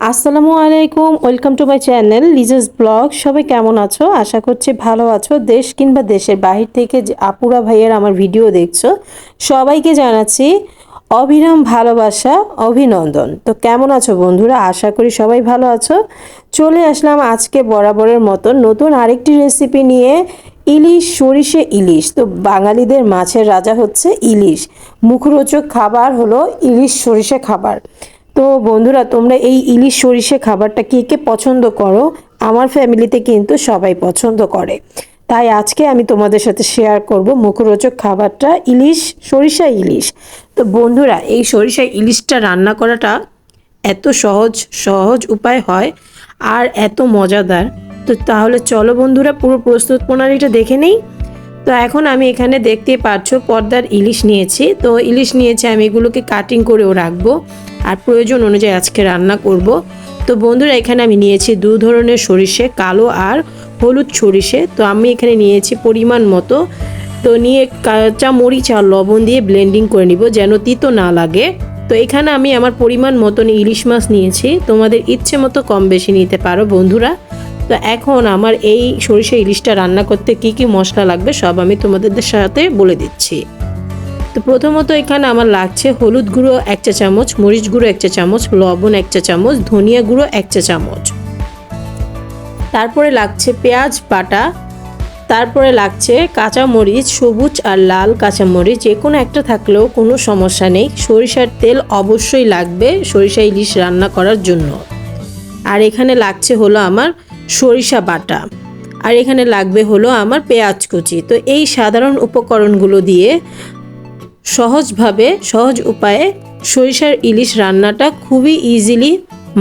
আসসালামু আলাইকুম, welcome to my channel Liza's blog. সবাই কেমন আছো? আশা করছি ভালো আছো। দেশ কিংবা দেশের বাহির থেকে যে আপুরা ভাইয়ের আমার ভিডিও দেখছো, সবাইকে জানাচ্ছি অবিরাম ভালোবাসা, অভিনন্দন। তো কেমন আছো বন্ধুরা? আশা করি সবাই ভালো আছো। চলে আসলাম আজকে বরাবরের মতো নতুন আরেকটি রেসিপি নিয়ে। ইলিশ, সরিষে ইলিশ। তো বাঙালিদের মাছের রাজা হচ্ছে ইলিশ। মুখরোচক খাবার হলো ইলিশ সরিষে খাবার। তো বন্ধুরা, তোমরা এই ইলিশ সরিষে খাবারটা কে কে পছন্দ করো? আমার ফ্যামিলিতে কিন্তু সবাই পছন্দ করে। তাই আজকে আমি তোমাদের সাথে শেয়ার করব মুখরোচক খাবারটা ইলিশ, সরিষা ইলিশ। তো বন্ধুরা, এই সরিষা ইলিশটা রান্না করাটা এত সহজ সহজ উপায় হয় আর এত মজাদার। তো তাহলে চলো বন্ধুরা, পুরো প্রস্তুত প্রণালীটা দেখে নেই। তো এখন আমি এখানে দেখতে পাচ্ছ পর্দার ইলিশ নিয়েছি। তো ইলিশ নিয়েছি, আমি এগুলোকে কাটিং করেও রাখবো আর প্রয়োজন অনুযায়ী আজকে রান্না করব। তো বন্ধুরা, এখানে আমি নিয়েছি দু ধরনের সরিষে, কালো আর হলুদ সরিষে। তো আমি এখানে নিয়েছি পরিমাণ মতো। তো নিয়ে কাঁচা মরিচ আর লবণ দিয়ে ব্লেন্ডিং করে নিব যেন তিতো না লাগে। তো এখানে আমি আমার পরিমাণ মতন ইলিশ মাছ নিয়েছি, তোমাদের ইচ্ছে মতো কম বেশি নিতে পারো বন্ধুরা। তো এখন আমার এই সরিষা ইলিশটা রান্না করতে কি কি মশলা লাগবে সব আমি তোমাদের সাথে বলে দিচ্ছি। তো প্রথমত এখানে আমার লাগছে হলুদ গুঁড়ো 1 চা চামচ, মরিচ গুঁড়ো 1 চা চামচ, লবণ 1 চা চামচ, ধনিয়া গুঁড়ো 1 চা চামচ। তারপরে লাগছে পেঁয়াজ বাটা। তারপরে লাগছে কাঁচা মরিচ, সবুজ আর লাল কাঁচা মরিচ, যে কোনো একটা থাকলেও কোনো সমস্যা নেই। সরিষার তেল অবশ্যই লাগবে সরিষা ইলিশ রান্না করার জন্য। আর এখানে লাগছে হলো আমার সরিষা বাটা। আর এখানে লাগবে হলো আমার পেঁয়াজ কুচি। তো এই সাধারণ উপকরণগুলো দিয়ে সহজ উপায়ে সরিষার ইলিশ রান্নাটা খুবই ইজিলি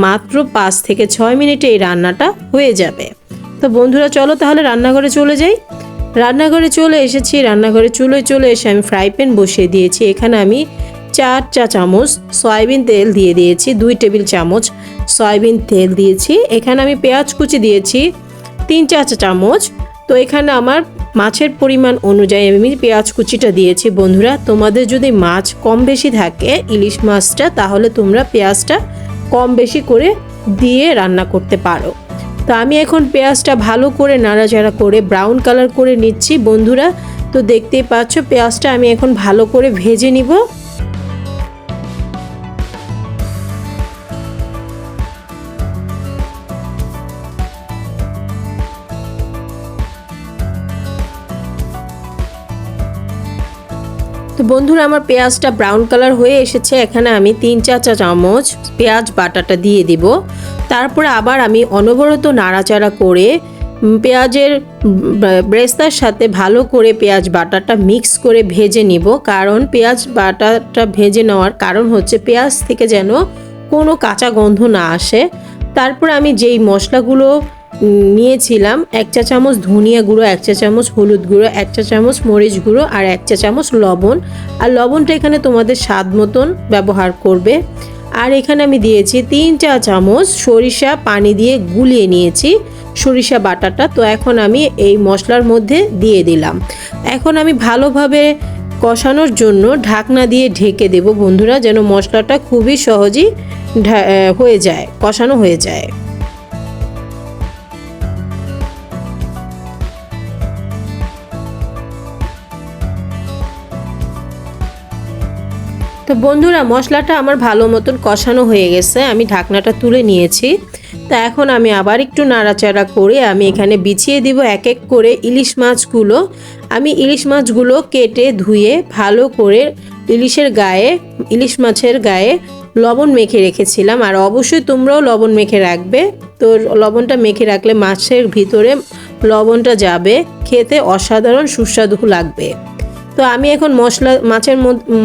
মাত্র 5 থেকে 6 মিনিটে এই রান্নাটা হয়ে যাবে। তো বন্ধুরা, চলো তাহলে রান্নাঘরে চলে যাই। রান্নাঘরে চলে এসেছি। রান্নাঘরে চুলোয় চলে এসে আমি ফ্রাই প্যান বসিয়ে দিয়েছি। এখানে আমি 4 চা চামচ সয়াবিন তেল দিয়ে দিয়েছি, 2 টেবিল চামচ সয়াবিন তেল দিয়েছি। এখানে আমি পেঁয়াজ কুচি দিয়েছি 3 চা চামচ। তো এখানে আমার মাছের পরিমাণ অনুযায়ী আমি পেঁয়াজ কুচিটা দিয়েছি। বন্ধুরা, তোমাদের যদি মাছ কম বেশি থাকে ইলিশ মাছটা, তাহলে তোমরা পেঁয়াজটা কম বেশি করে দিয়ে রান্না করতে পারো। তো আমি এখন পেঁয়াজটা ভালো করে নাড়াচাড়া করে ব্রাউন কালার করে নিচ্ছি বন্ধুরা। তো দেখতেই পাচ্ছ পেঁয়াজটা আমি এখন ভালো করে ভেজে নিব। তো বন্ধুরা, আমার পেঁয়াজটা ব্রাউন কালার হয়ে এসেছে। এখানে আমি 3 চা চামচ পেঁয়াজ বাটাটা দিয়ে দিব। তারপরে আবার আমি অনবরত নাড়াচাড়া করে পেঁয়াজের ব্রেস্তার সাথে ভালো করে পেঁয়াজ বাটাটা মিক্স করে ভেজে নিব। কারণ পেঁয়াজ বাটাটা ভেজে নেওয়ার কারণ হচ্ছে পেঁয়াজ থেকে যেন কোনো কাঁচা গন্ধ না আসে। তারপরে আমি যেই মশলাগুলো নিয়েছিলাম, 1 চা চামচ ধনিয়া গুঁড়ো, 1 চা চামচ হলুদ গুঁড়ো, 1 চা চামচ মরিচ গুঁড়ো আর 1 চা চামচ লবণ। আর লবণটা এখানে তোমাদের স্বাদ মতন ব্যবহার করবে। আর এখানে আমি দিয়েছি 3 চা চামচ সরিষা পানি দিয়ে গুলিয়ে নিয়েছি সরিষা বাটাটা। তো এখন আমি এই মশলার মধ্যে দিয়ে দিলাম। এখন আমি ভালোভাবে কষানোর জন্য ঢাকনা দিয়ে ঢেকে দেব বন্ধুরা, যেন মশলাটা খুবই সহজেই হয়ে যায়, কষানো হয়ে যায়। তো বন্ধুরা, মশলাটা আমার ভালো মতন কষানো হয়ে গেছে। আমি ঢাকনাটা তুলে নিয়েছি। তা এখন আমি আবার একটু নাড়াচাড়া করে আমি এখানে বিছিয়ে দিব এক এক করে ইলিশ মাছগুলো। আমি ইলিশ মাছগুলো কেটে ধুয়ে ভালো করে ইলিশ মাছের গায়ে লবণ মেখে রেখেছিলাম। আর অবশ্যই তোমরাও লবণ মেখে রাখবে। তো লবণটা মেখে রাখলে মাছের ভিতরে লবণটা যাবে, খেতে অসাধারণ সুস্বাদু লাগবে। তো আমি এখন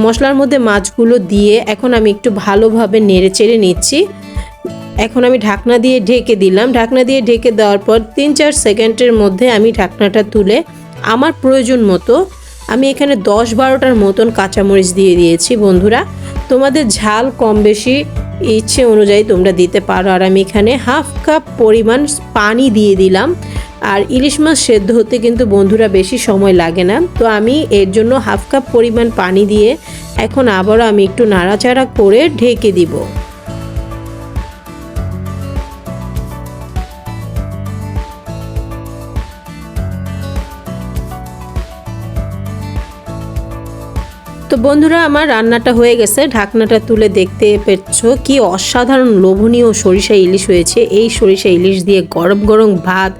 মশলার মধ্যে মাছগুলো দিয়ে এখন আমি একটু ভালোভাবে নেড়ে চেড়ে নিচ্ছি। এখন আমি ঢাকনা দিয়ে ঢেকে দিলাম। ঢাকনা দিয়ে ঢেকে দেওয়ার পর 3-4 সেকেন্ডের মধ্যে আমি ঢাকনাটা তুলে আমার প্রয়োজন মতো আমি এখানে 10-12টার মতন কাঁচামরিচ দিয়ে দিয়েছি বন্ধুরা। তোমাদের ঝাল কম বেশি ইচ্ছে অনুযায়ী তোমরা দিতে পারো। আর আমি এখানে হাফ কাপ পরিমাণ পানি দিয়ে দিলাম। আর ইলিশ মাছ সেদ্ধ হতে কিন্তু বন্ধুরা বেশি সময় লাগে না। তো আমি এর জন্য হাফ কাপ পরিমাণ পানি দিয়ে এখন আবারও আমি একটু নাড়াচাড়া করে ঢেকে দিব। বন্ধুরা আমার রান্নাটা হয়ে গেছে, ঢাকনাটা তুলে দেখতে পেয়েছ কি অসাধারণ লোভনীয় সরিষা ইলিশ হয়েছে। এই সরিষা ইলিশ দিয়ে গরম গরম ভাত,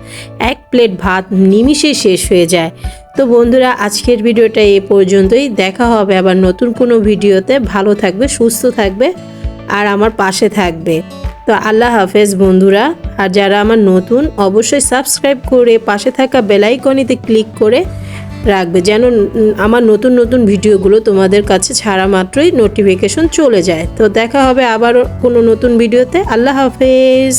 এক প্লেট ভাত নিমিষে শেষ হয়ে যায়। তো বন্ধুরা আজকের ভিডিওটা এই পর্যন্তই, দেখা হবে আবার নতুন কোনো ভিডিওতে। ভালো থাকবে, সুস্থ থাকবে আর আমার পাশে থাকবে। তো আল্লাহ হাফেজ বন্ধুরা। আর যারা আমার নতুন অবশ্যই সাবস্ক্রাইব করে পাশে থাকা বেল আইকনেতে ক্লিক করে রাখবে, যেন আমার নতুন নতুন ভিডিওগুলো তোমাদের কাছে ছাড়া মাত্রই নোটিফিকেশন চলে যায়। তো দেখা হবে আবার কোনো নতুন ভিডিওতে। আল্লাহ হাফেজ।